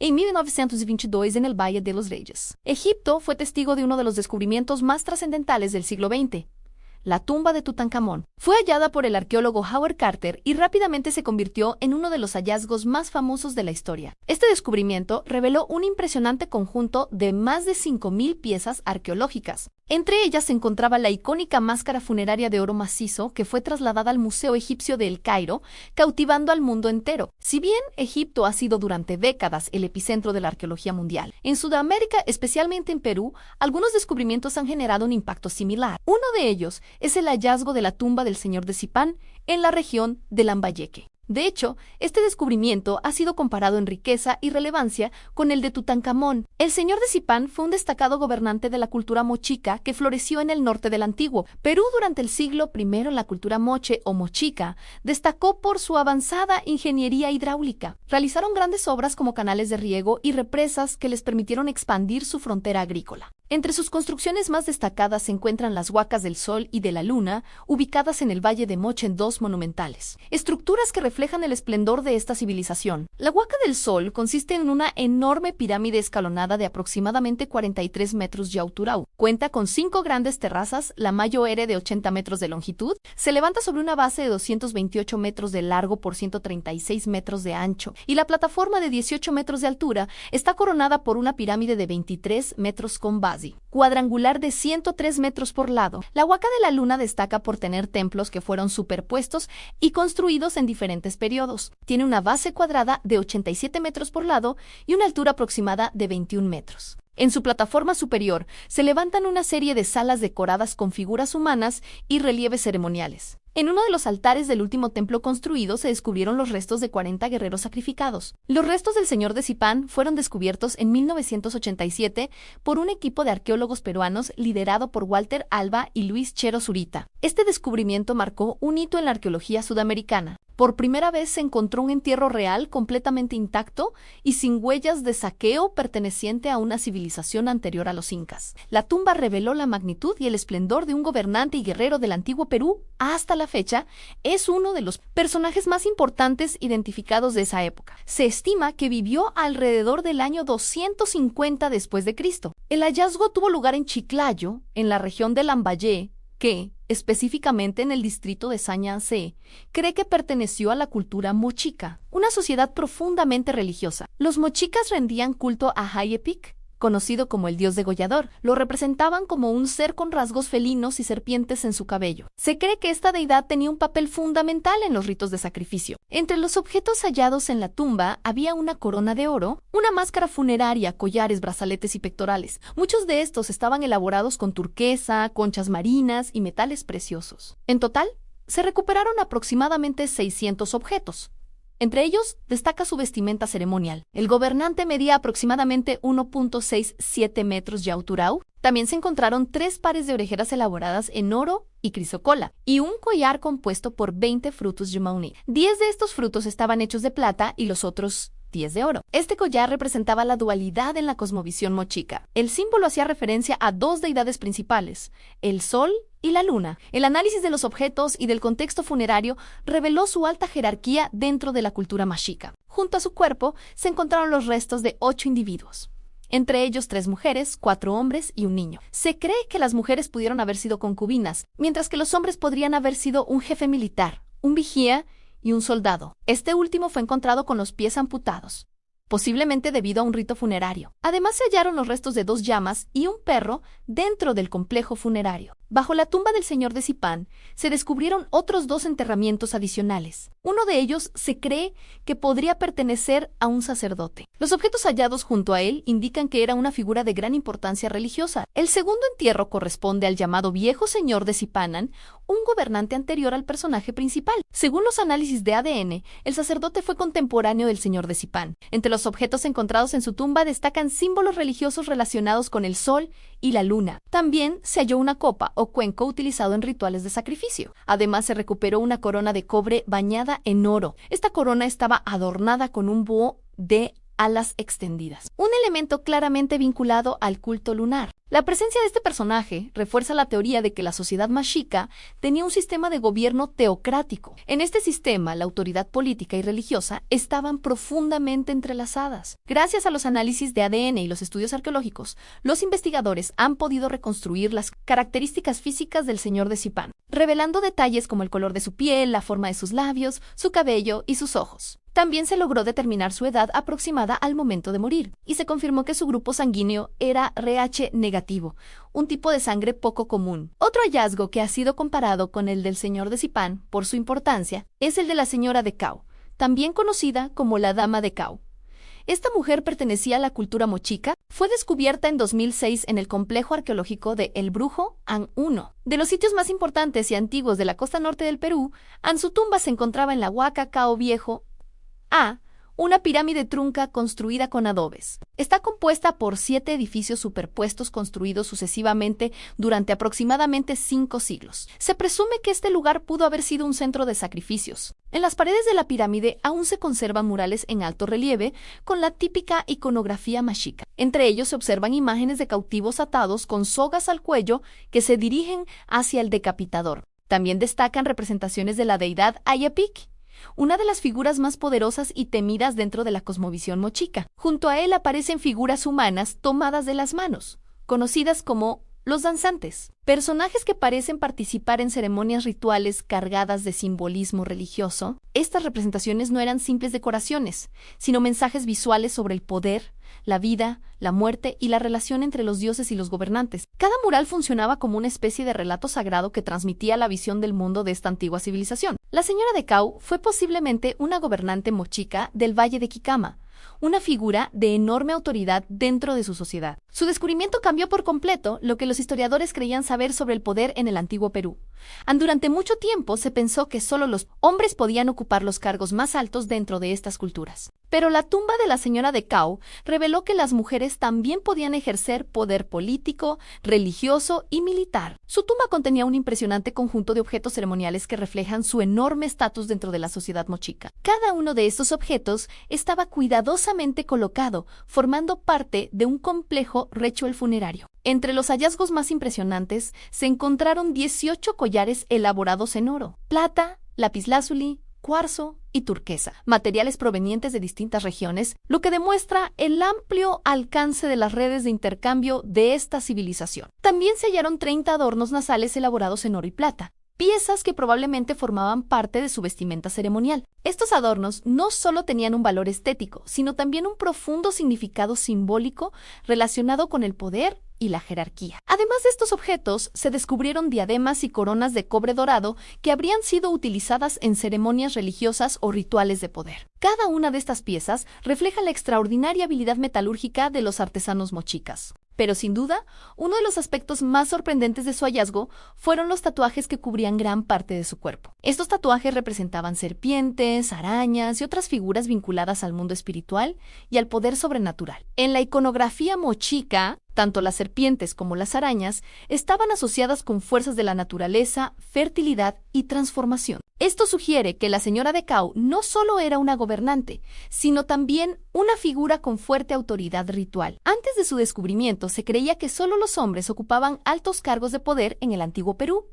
en 1922 en el Valle de los Reyes. Egipto fue testigo de uno de los descubrimientos más trascendentales del siglo XX. La tumba de Tutankamón fue hallada por el arqueólogo Howard Carter y rápidamente se convirtió en uno de los hallazgos más famosos de la historia. Este descubrimiento reveló un impresionante conjunto de más de 5.000 piezas arqueológicas. Entre ellas se encontraba la icónica máscara funeraria de oro macizo que fue trasladada al Museo Egipcio de El Cairo, cautivando al mundo entero. Si bien Egipto ha sido durante décadas el epicentro de la arqueología mundial, en Sudamérica, especialmente en Perú, algunos descubrimientos han generado un impacto similar. Uno de ellos es el hallazgo de la tumba del señor de Zipán en la región de Lambayeque. De hecho, este descubrimiento ha sido comparado en riqueza y relevancia con el de Tutankamón. El señor de Zipán fue un destacado gobernante de la cultura mochica que floreció en el norte del antiguo Perú durante el siglo I. La cultura moche o mochica destacó por su avanzada ingeniería hidráulica. Realizaron grandes obras como canales de riego y represas que les permitieron expandir su frontera agrícola. Entre sus construcciones más destacadas se encuentran las Huacas del Sol y de la Luna, ubicadas en el Valle de Moche en dos monumentales, estructuras que reflejan el esplendor de esta civilización. La Huaca del Sol consiste en una enorme pirámide escalonada de aproximadamente 43 metros de altura. Cuenta con 5 grandes terrazas, la mayor de 80 metros de longitud, se levanta sobre una base de 228 metros de largo por 136 metros de ancho, y la plataforma de 18 metros de altura está coronada por una pirámide de 23 metros con base cuadrangular de 103 metros por lado. La Huaca de la Luna destaca por tener templos que fueron superpuestos y construidos en diferentes periodos. Tiene una base cuadrada de 87 metros por lado y una altura aproximada de 21 metros. En su plataforma superior se levantan una serie de salas decoradas con figuras humanas y relieves ceremoniales. En uno de los altares del último templo construido se descubrieron los restos de 40 guerreros sacrificados. Los restos del señor de Zipán fueron descubiertos en 1987 por un equipo de arqueólogos peruanos liderado por Walter Alba y Luis Chero Zurita. Este descubrimiento marcó un hito en la arqueología sudamericana. Por primera vez se encontró un entierro real completamente intacto y sin huellas de saqueo perteneciente a una civilización anterior a los incas. La tumba reveló la magnitud y el esplendor de un gobernante y guerrero del antiguo Perú. Hasta la fecha, es uno de los personajes más importantes identificados de esa época. Se estima que vivió alrededor del año 250 después de Cristo. El hallazgo tuvo lugar en Chiclayo, en la región de Lambayeque, que, específicamente en el distrito de Sañancé, cree que perteneció a la cultura mochica, una sociedad profundamente religiosa. Los mochicas rendían culto a Hayepic, conocido como el dios degollador. Lo representaban como un ser con rasgos felinos y serpientes en su cabello. Se cree que esta deidad tenía un papel fundamental en los ritos de sacrificio. Entre los objetos hallados en la tumba había una corona de oro, una máscara funeraria, collares, brazaletes y pectorales. Muchos de estos estaban elaborados con turquesa, conchas marinas y metales preciosos. En total, se recuperaron aproximadamente 600 objetos. Entre ellos, destaca su vestimenta ceremonial. El gobernante medía aproximadamente 1.67 metros de altura. También se encontraron 3 pares de orejeras elaboradas en oro y crisocola, y un collar compuesto por 20 frutos de maní. 10 de estos frutos estaban hechos de plata y los otros 10 de oro. Este collar representaba la dualidad en la cosmovisión mochica. El símbolo hacía referencia a 2 deidades principales, el sol y la luna. El análisis de los objetos y del contexto funerario reveló su alta jerarquía dentro de la cultura mexica. Junto a su cuerpo se encontraron los restos de 8 individuos. Entre ellos 3 mujeres, 4 hombres y un niño. Se cree que las mujeres pudieron haber sido concubinas, mientras que los hombres podrían haber sido un jefe militar, un vigía y un soldado. Este último fue encontrado con los pies amputados, posiblemente debido a un rito funerario. Además se hallaron los restos de 2 llamas y un perro dentro del complejo funerario. Bajo la tumba del señor de Zipán se descubrieron otros 2 enterramientos adicionales. Uno de ellos se cree que podría pertenecer a un sacerdote. Los objetos hallados junto a él indican que era una figura de gran importancia religiosa. El segundo entierro corresponde al llamado viejo señor de Zipanan, un gobernante anterior al personaje principal. Según los análisis de ADN, el sacerdote fue contemporáneo del señor de Zipán. Entre los objetos encontrados en su tumba destacan símbolos religiosos relacionados con el sol y la luna. También se halló una copa o cuenco utilizado en rituales de sacrificio. Además se recuperó una corona de cobre bañada en oro. Esta corona estaba adornada con un búho de alas extendidas, un elemento claramente vinculado al culto lunar. La presencia de este personaje refuerza la teoría de que la sociedad mexica tenía un sistema de gobierno teocrático. En este sistema, la autoridad política y religiosa estaban profundamente entrelazadas. Gracias a los análisis de ADN y los estudios arqueológicos, los investigadores han podido reconstruir las características físicas del señor de Zipán, revelando detalles como el color de su piel, la forma de sus labios, su cabello y sus ojos. También se logró determinar su edad aproximada al momento de morir, y se confirmó que su grupo sanguíneo era RH negativo, un tipo de sangre poco común. Otro hallazgo que ha sido comparado con el del señor de Zipán por su importancia es el de la señora de Cao, también conocida como la Dama de Cao. Esta mujer pertenecía a la cultura mochica, fue descubierta en 2006 en el complejo arqueológico de El Brujo, An 1. De los sitios más importantes y antiguos de la costa norte del Perú, su tumba se encontraba en la Huaca Cao Viejo, una pirámide trunca construida con adobes. Está compuesta por 7 edificios superpuestos construidos sucesivamente durante aproximadamente 5 siglos. Se presume que este lugar pudo haber sido un centro de sacrificios. En las paredes de la pirámide aún se conservan murales en alto relieve con la típica iconografía mexica. Entre ellos se observan imágenes de cautivos atados con sogas al cuello que se dirigen hacia el decapitador. También destacan representaciones de la deidad Ayapic, una de las figuras más poderosas y temidas dentro de la cosmovisión mochica. Junto a él aparecen figuras humanas tomadas de las manos, conocidas como los danzantes, personajes que parecen participar en ceremonias rituales cargadas de simbolismo religioso. Estas representaciones no eran simples decoraciones, sino mensajes visuales sobre el poder, la vida, la muerte y la relación entre los dioses y los gobernantes. Cada mural funcionaba como una especie de relato sagrado que transmitía la visión del mundo de esta antigua civilización. La señora de Cao fue posiblemente una gobernante mochica del Valle de Quicama, una figura de enorme autoridad dentro de su sociedad. Su descubrimiento cambió por completo lo que los historiadores creían saber sobre el poder en el antiguo Perú. Durante mucho tiempo se pensó que solo los hombres podían ocupar los cargos más altos dentro de estas culturas. Pero la tumba de la señora de Cao reveló que las mujeres también podían ejercer poder político, religioso y militar. Su tumba contenía un impresionante conjunto de objetos ceremoniales que reflejan su enorme estatus dentro de la sociedad mochica. Cada uno de estos objetos estaba cuidadosamente colocado, formando parte de un complejo ritual funerario. Entre los hallazgos más impresionantes se encontraron 18 collares elaborados en oro, plata, lapislázuli, cuarzo y turquesa, materiales provenientes de distintas regiones, lo que demuestra el amplio alcance de las redes de intercambio de esta civilización. También se hallaron 30 adornos nasales elaborados en oro y plata, piezas que probablemente formaban parte de su vestimenta ceremonial. Estos adornos no solo tenían un valor estético, sino también un profundo significado simbólico relacionado con el poder y la jerarquía. Además de estos objetos, se descubrieron diademas y coronas de cobre dorado que habrían sido utilizadas en ceremonias religiosas o rituales de poder. Cada una de estas piezas refleja la extraordinaria habilidad metalúrgica de los artesanos mochicas. Pero sin duda, uno de los aspectos más sorprendentes de su hallazgo fueron los tatuajes que cubrían gran parte de su cuerpo. Estos tatuajes representaban serpientes, arañas y otras figuras vinculadas al mundo espiritual y al poder sobrenatural. En la iconografía mochica, tanto las serpientes como las arañas estaban asociadas con fuerzas de la naturaleza, fertilidad y transformación. Esto sugiere que la señora de Cao no solo era una gobernante, sino también una figura con fuerte autoridad ritual. Antes de su descubrimiento, se creía que solo los hombres ocupaban altos cargos de poder en el antiguo Perú.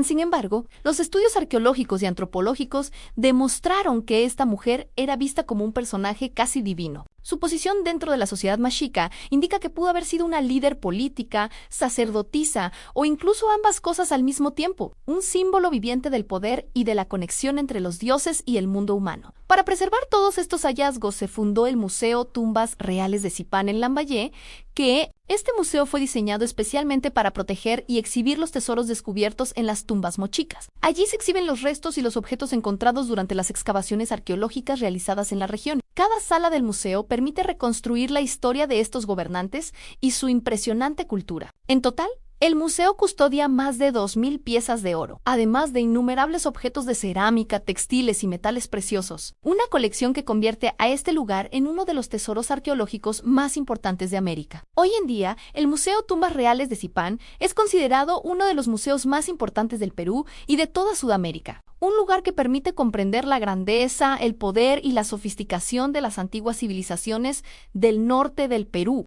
Sin embargo, los estudios arqueológicos y antropológicos demostraron que esta mujer era vista como un personaje casi divino. Su posición dentro de la sociedad mexica indica que pudo haber sido una líder política, sacerdotisa o incluso ambas cosas al mismo tiempo, un símbolo viviente del poder y de la conexión entre los dioses y el mundo humano. Para preservar todos estos hallazgos se fundó el Museo Tumbas Reales de Zipán en Lambayeque, que este museo fue diseñado especialmente para proteger y exhibir los tesoros descubiertos en las tumbas mochicas. Allí se exhiben los restos y los objetos encontrados durante las excavaciones arqueológicas realizadas en la región. Cada sala del museo permite reconstruir la historia de estos gobernantes y su impresionante cultura. En total, el museo custodia más de 2.000 piezas de oro, además de innumerables objetos de cerámica, textiles y metales preciosos. Una colección que convierte a este lugar en uno de los tesoros arqueológicos más importantes de América. Hoy en día, el Museo Tumbas Reales de Zipán es considerado uno de los museos más importantes del Perú y de toda Sudamérica. Un lugar que permite comprender la grandeza, el poder y la sofisticación de las antiguas civilizaciones del norte del Perú.